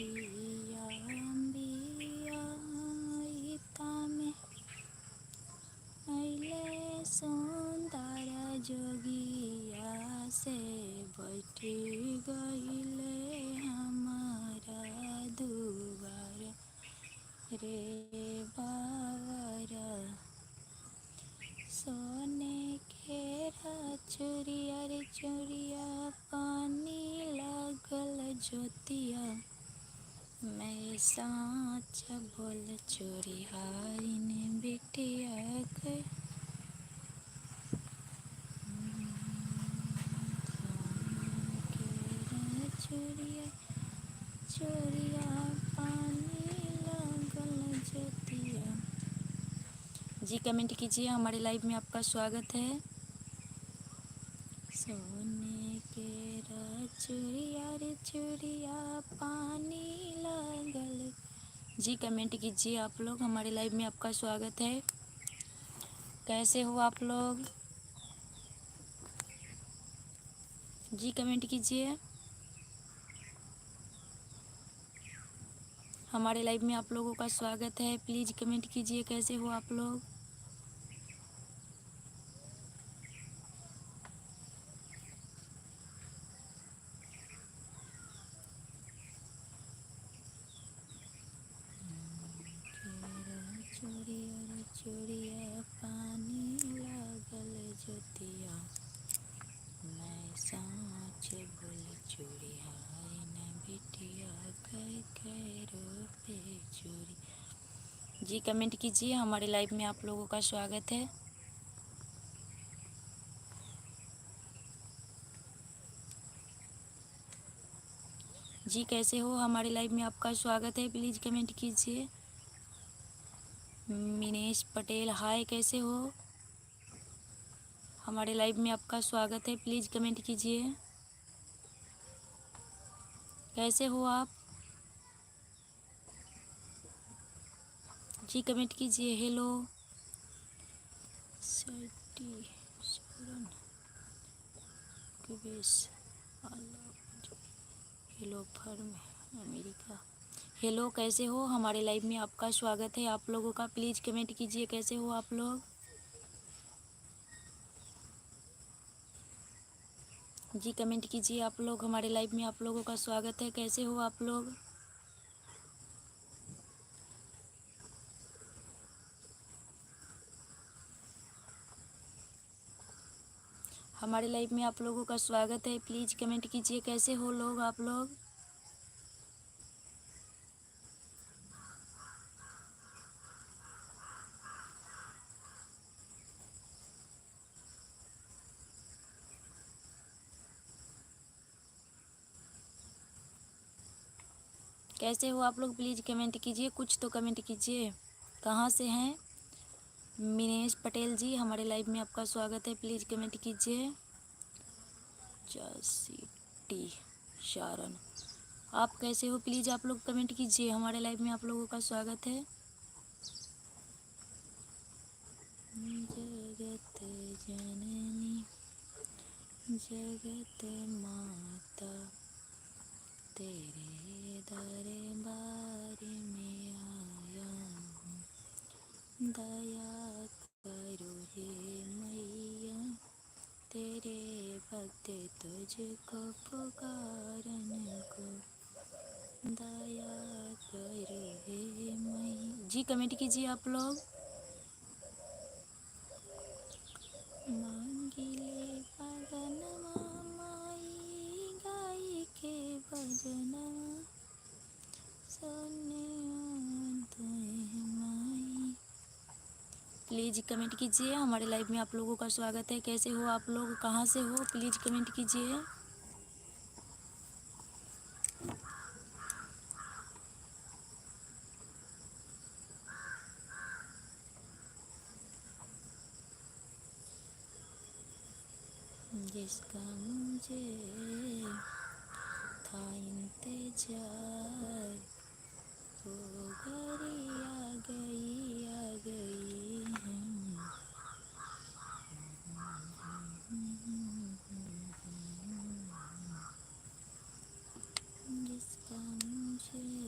बटिया बिया में अइले सुंदर जोगिया से बैठी गइले हमारा दुआर रे बावरा सोने के चुरिया रे चुरिया पानी लागल ज्योतिया मैं साँच बोल चोरी हारिन बिटिया के चोरिया चोरिया पानी लागल ज्योतिया। जी कमेंट कीजिए, हमारे लाइव में आपका स्वागत है। सोने के चुरिया रे चुरिया पानी लागल। जी कमेंट कीजिए आप लोग, हमारे लाइव में आपका स्वागत है। कैसे हो आप लोग? जी कमेंट कीजिए। हमारे लाइव में आप लोगों का स्वागत है। प्लीज़ कमेंट कीजिए, कैसे हो आप लोग? चोरिया चोरिया पानी लागल ज्योतिया मैं साँच बोल चोरी हाय न बिटिया कै पे चोरी। जी कमेंट कीजिए, हमारे लाइव में आप लोगों का स्वागत है। जी कैसे हो? हमारे लाइव में आपका स्वागत है। प्लीज़ कमेंट कीजिए। मिनेश पटेल हाय, कैसे हो? हमारे लाइव में आपका स्वागत है। प्लीज़ कमेंट कीजिए, कैसे हो आप? जी कमेंट कीजिए। हेलो सटी शरण कुबेश हेलो फर्म अमेरिका। हेलो कैसे हो? हमारे लाइव में आपका स्वागत है आप लोगों का। प्लीज़ कमेंट कीजिए, कैसे हो आप लोग? जी कमेंट कीजिए आप लोग, हमारे लाइव में आप लोगों का स्वागत है। कैसे हो आप लोग? हमारे लाइव में आप लोगों का स्वागत है। प्लीज़ कमेंट कीजिए, कैसे हो लोग आप लोग? कैसे हो आप लोग? प्लीज़ कमेंट कीजिए, कुछ तो कमेंट कीजिए। कहाँ से हैं? मिनेश पटेल जी, हमारे लाइव में आपका स्वागत है। प्लीज़ कमेंट कीजिए। टी शारन आप कैसे हो? प्लीज़ आप लोग कमेंट कीजिए, हमारे लाइव में आप लोगों का स्वागत है। जगत जननी जगत माता तेरे दरबार में आया हूँ, दया करो हे मैया तेरे भक्त तुझको पुकारन को, दया करो हे मैया। जी कमेंट कीजिए आप लोग। मांगिले भगनमा माई गाई के भजना सोने माई। प्लीज़ कमेंट कीजिए, हमारे लाइव में आप लोगों का स्वागत है। कैसे हो आप लोग? कहाँ से हो? प्लीज़ कमेंट कीजिए। जिसका मुझे था इंतजार वो घड़ी आ गई है। जिसका मुझे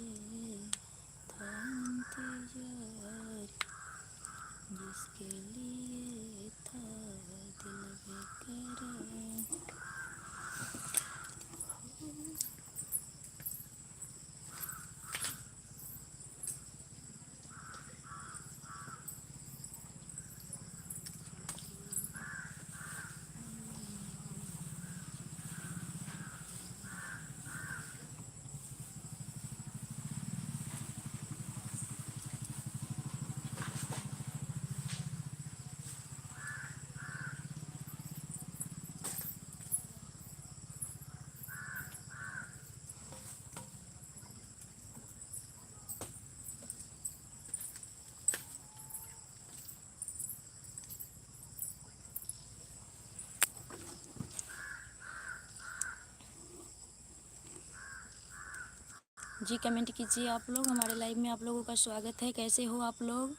जी कमेंट कीजिए आप लोग। हमारे लाइव में आप लोगों का स्वागत है। कैसे हो आप लोग?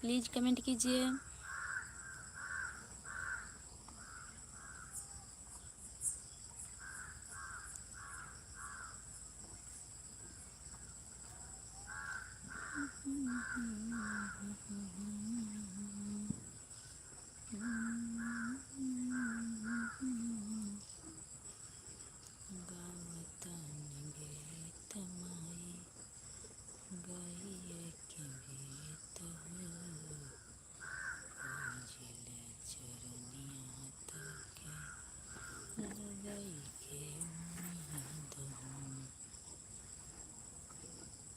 प्लीज़ कमेंट कीजिए।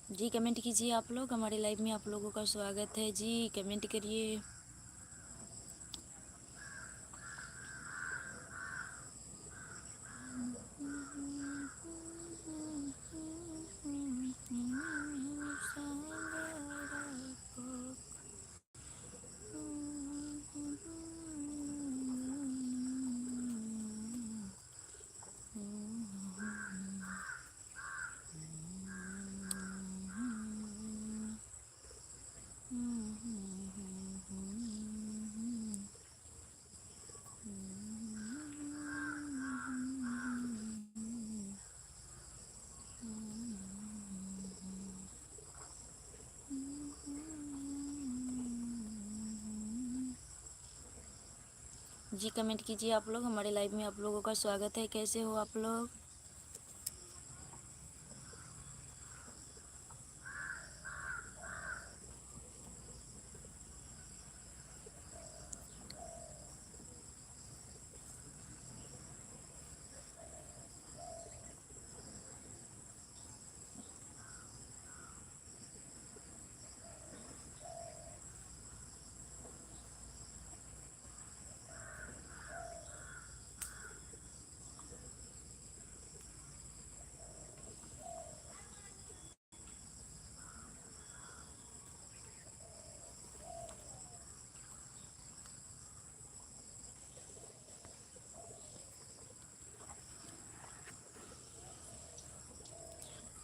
जी कमेंट कीजिए आप लोग। हमारे लाइव में आप लोगों का स्वागत है। जी कमेंट करिए। जी कमेंट कीजिए आप लोग। हमारे लाइव में आप लोगों का स्वागत है। कैसे हो आप लोग?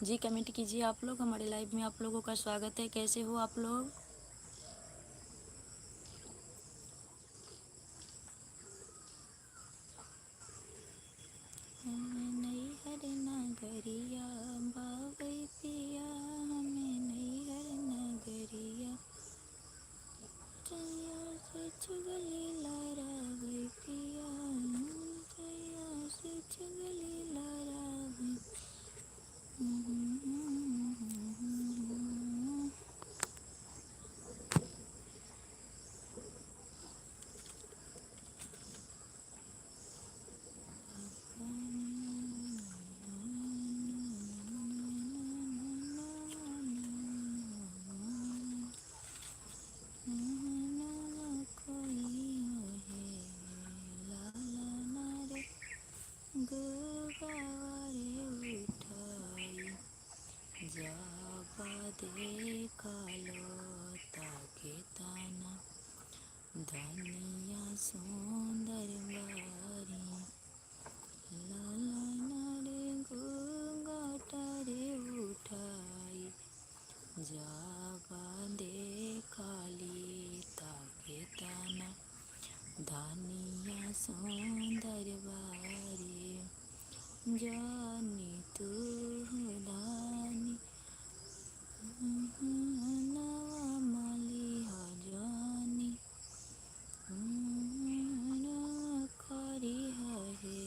जी कमेंट कीजिए आप लोग। हमारे लाइव में आप लोगों का स्वागत है। कैसे हो आप लोग? हमें नैहर नगरिया बावै पिया, हमें नैहर नगरिया चैया से चुगली लड़ावै पिया, चैया से चुगली लड़ावै। धनिया सुंदर बारी लाला रे घूंघट रे उठाई, जाबा देखली ताके ताना धनिया सुंदर बारी। जानी तू धानी नवा मलिहा जानी खरी हरे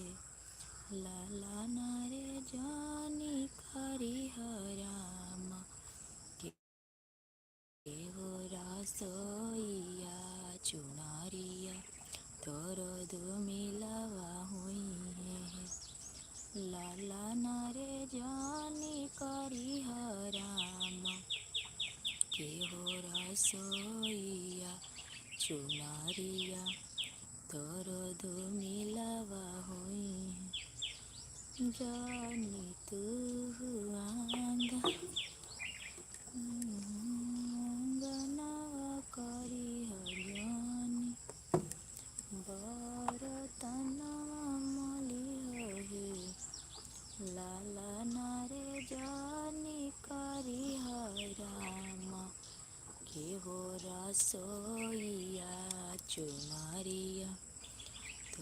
लाला नारे जानी खरी हरामा के हो रासोइया चुनारिया तोर दो मिलावा हुई है। लाला नारे जानी करी हरामा के हो रासोइया चुनारिया तोर दो मिलावा हुई है। जानी तू आंगा गनावा करी हजानी बरतनवा मली है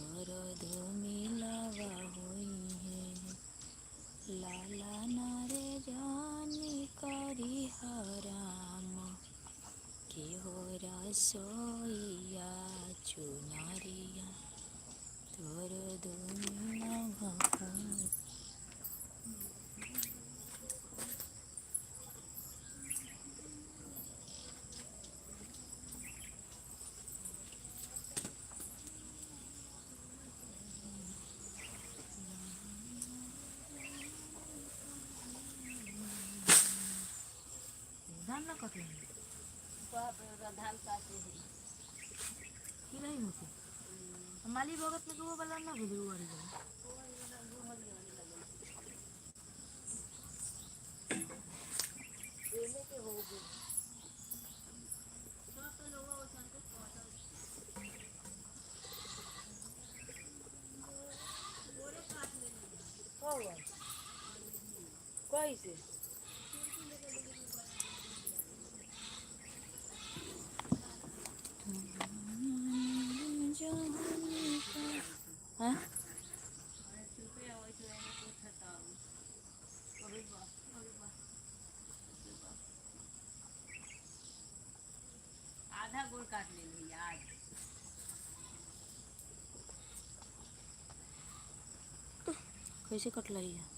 दर्द मिलावा होई है। लाला नारे जानी करी हराम के हो रसोइया चुनरिया दर्द मिलावा होई। धान ना कटे धान काटे की नहीं होते माली भगत में वो वाला ना भेली वाली कैसे हाँ आधा गोल काट ले आज कैसे कटला है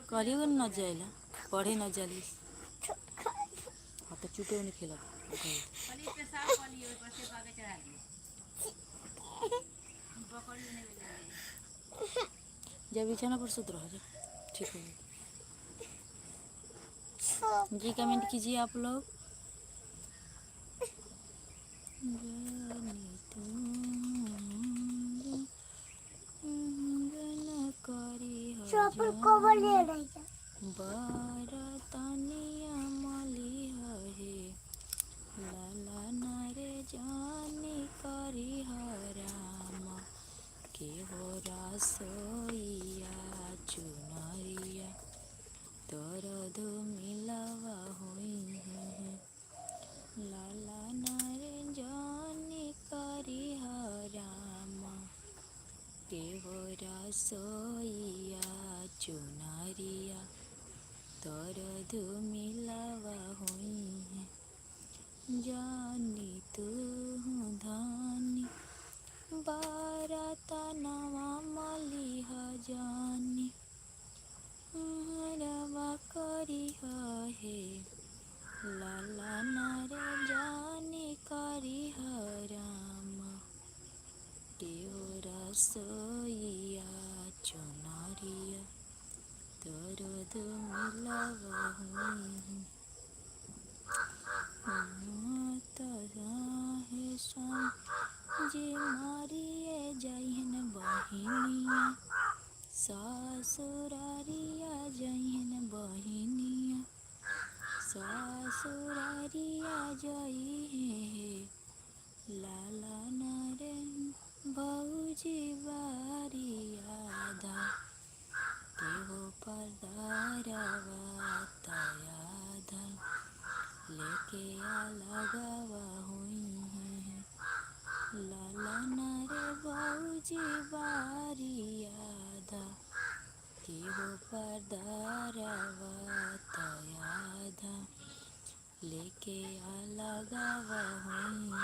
करियो न जाएला पढ़े न जाली हाँ तो चुपे नहीं खेला पनीर पे साफ कर लिए ऊपर से पाके चढ़ा दिए पकड़ लेने में जब बिछाना पर सुत रहो ठीक है जी कमेंट कीजिए आप लोग। बरतनिया मलिहा हे लाला नारे जानी करी हराम के हो रसोइया चुनरिया दर्द मिलावा होई है। लाला नारे जानी करी हराम के हो रसोइया चुनरिया दर्द मिलावा होई है। जानी तू धानी बरतनवा मलिहा जानी रवा करी है लाला नारे जानी करी हराम देव रसोइया चुनरिया दर्द मिलावा हुई है जे मारिए जहन बहिनिया ससुरारिया जहन बहिनिया ससुरारिया जई है लाला नारे भौजी बारिया दा केहो पधारवा तयादा लेके अलगवा हुई है लाला नारे भौजी बारिया दा केहो पधारवा तयादा लेके अलगवा हुई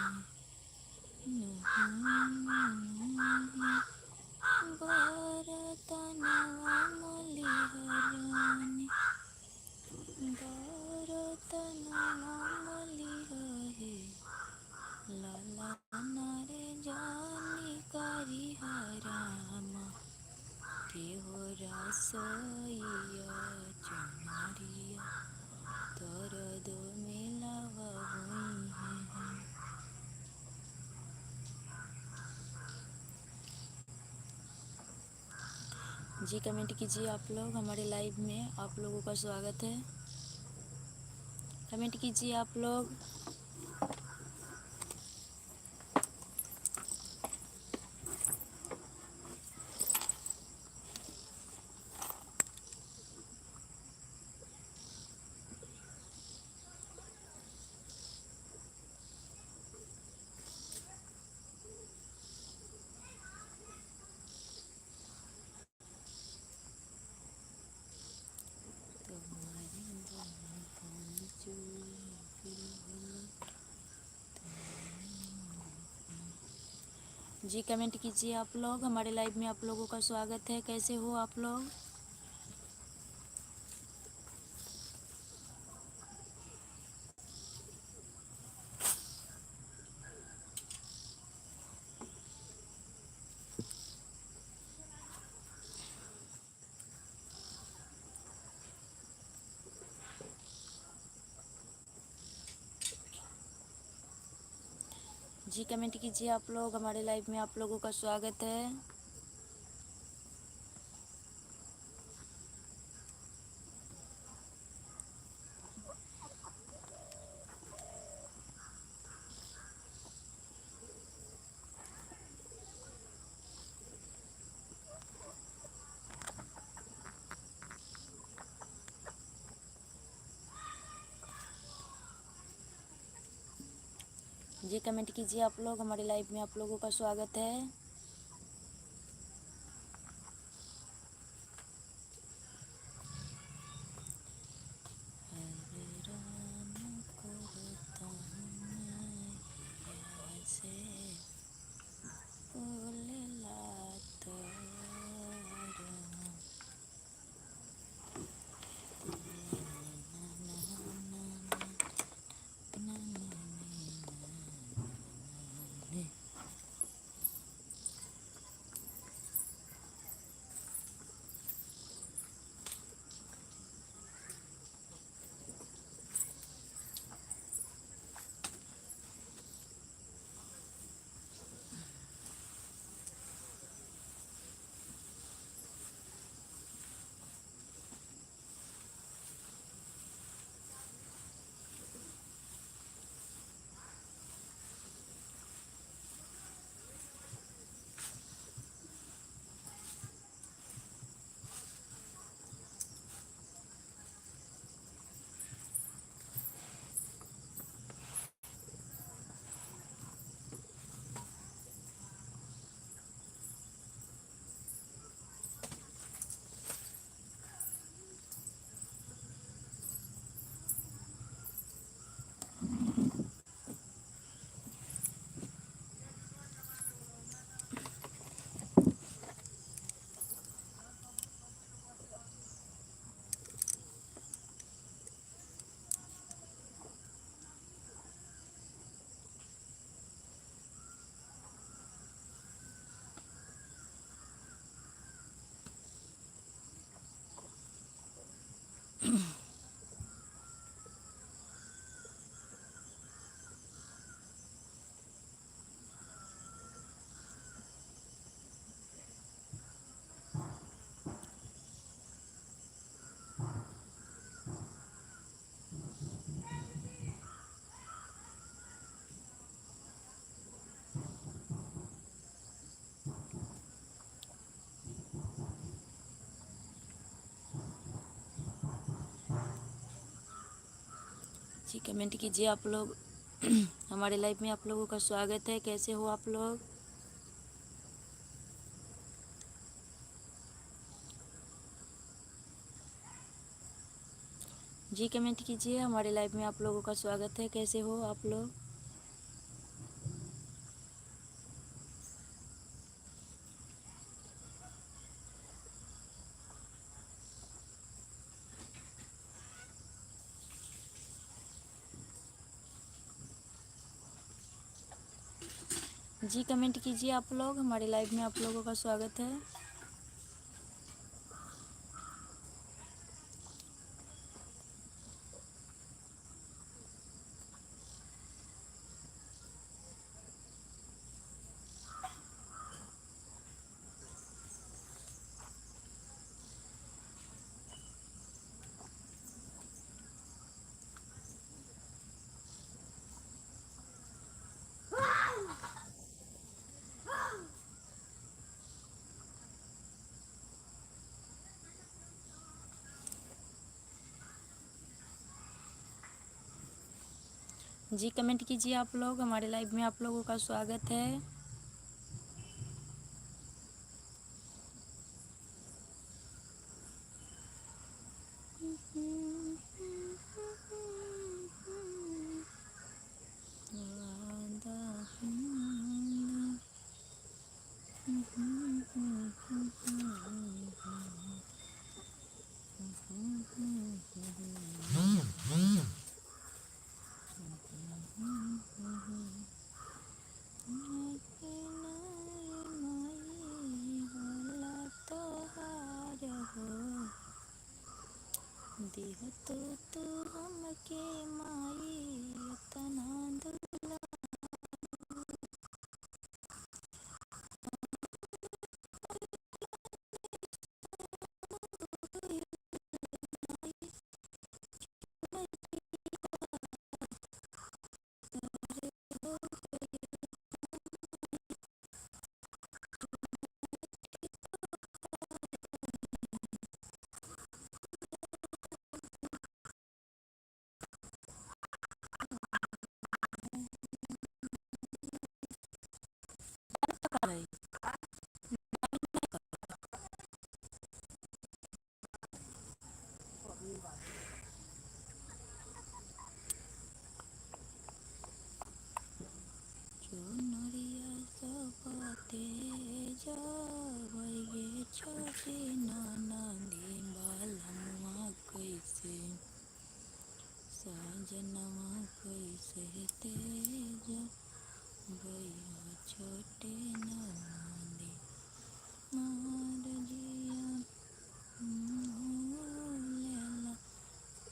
बरतनवा मलिहारानी बरतनवा मलिहा हे लाला नारे जानी करी हराम के हो रसोइया चुनरिया दर्द मिलावा हुई है। जी कमेंट कीजिए आप लोग। हमारे लाइव में आप लोगों का स्वागत है। कमेंट कीजिए आप लोग। जी कमेंट कीजिए आप लोग। हमारे लाइव में आप लोगों का स्वागत है। कैसे हो आप लोग? जी कमेंट कीजिए आप लोग। हमारे लाइव में आप लोगों का स्वागत है। जी कमेंट कीजिए आप लोग। हमारे लाइव में आप लोगों का स्वागत है। हरे राम करता हूँ मैं हिया से, बोलेला तोरण। जी कमेंट कीजिए आप लोग। हमारे लाइव में आप लोगों का स्वागत है। कैसे हो आप लोग? जी कमेंट कीजिए। हमारे लाइव में आप लोगों का स्वागत है। कैसे हो आप लोग? जी कमेंट कीजिए आप लोग। हमारे लाइव में आप लोगों का स्वागत है। जी कमेंट कीजिए आप लोग। हमारे लाइव में आप लोगों का स्वागत है। दिह तो हमके माई तना दुला चुनरिया सपते जावये छोटी ननदी बालमुआ कैसे सजनवा कैसे तेज भैया छोटे ननदी मार जिया लेला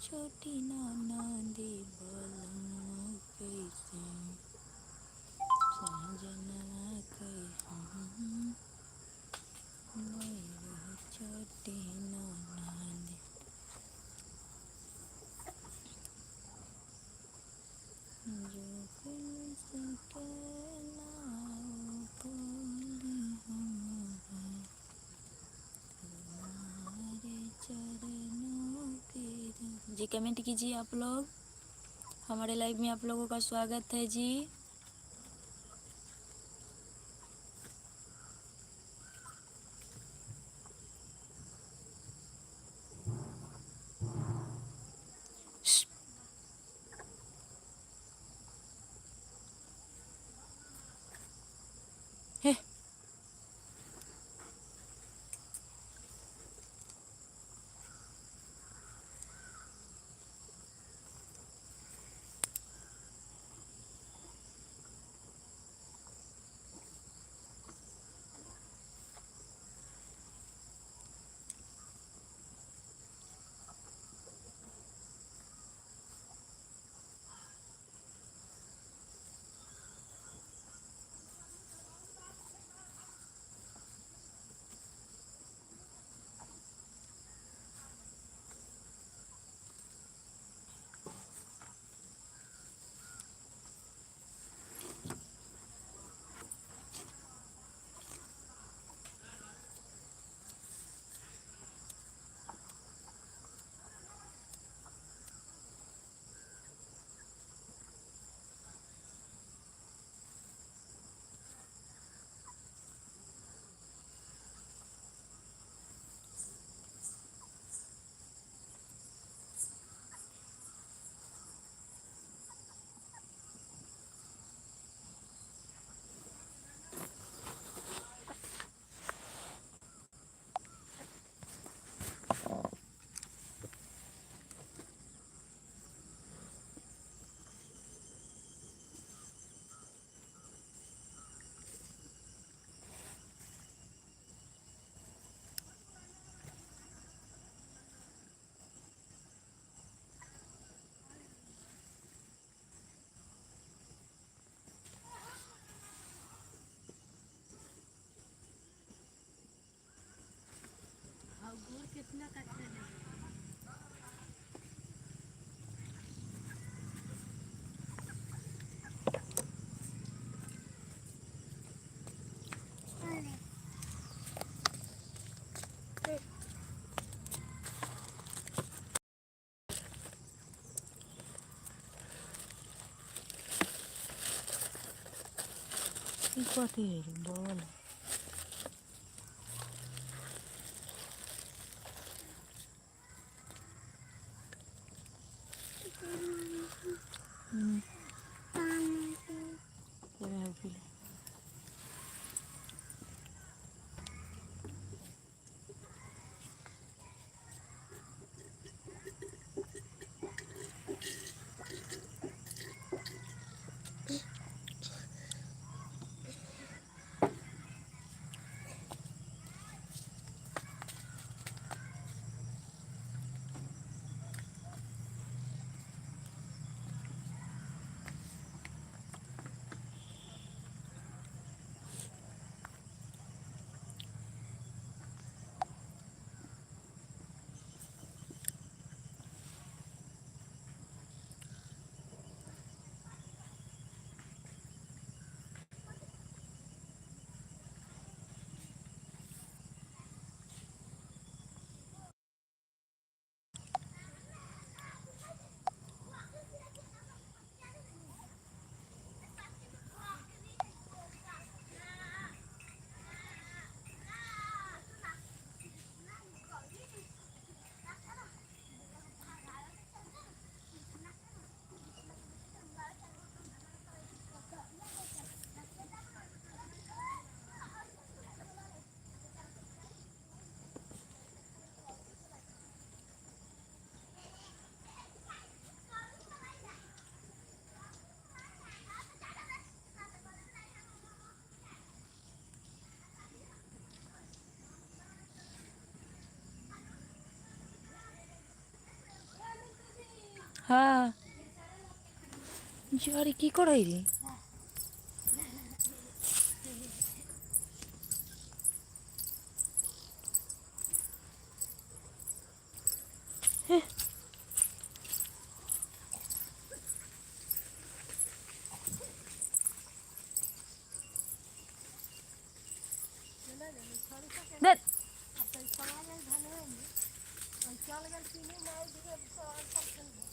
छोटी ननदी बालमुआ कैसे सजनवा कैसे भैया छोटे ननदी जो फूल सकेला फूली हमारे चरणों के जी कमेंट कीजिए आप लोग। हमारे लाइव में आप लोगों का स्वागत है जी। हे गुड़ कितना कटते हैं? कथी बोल হ্যাঁ জ্বরে কি করাই রে দেখ चल गए तीनों मार दिए तो और सब चल गए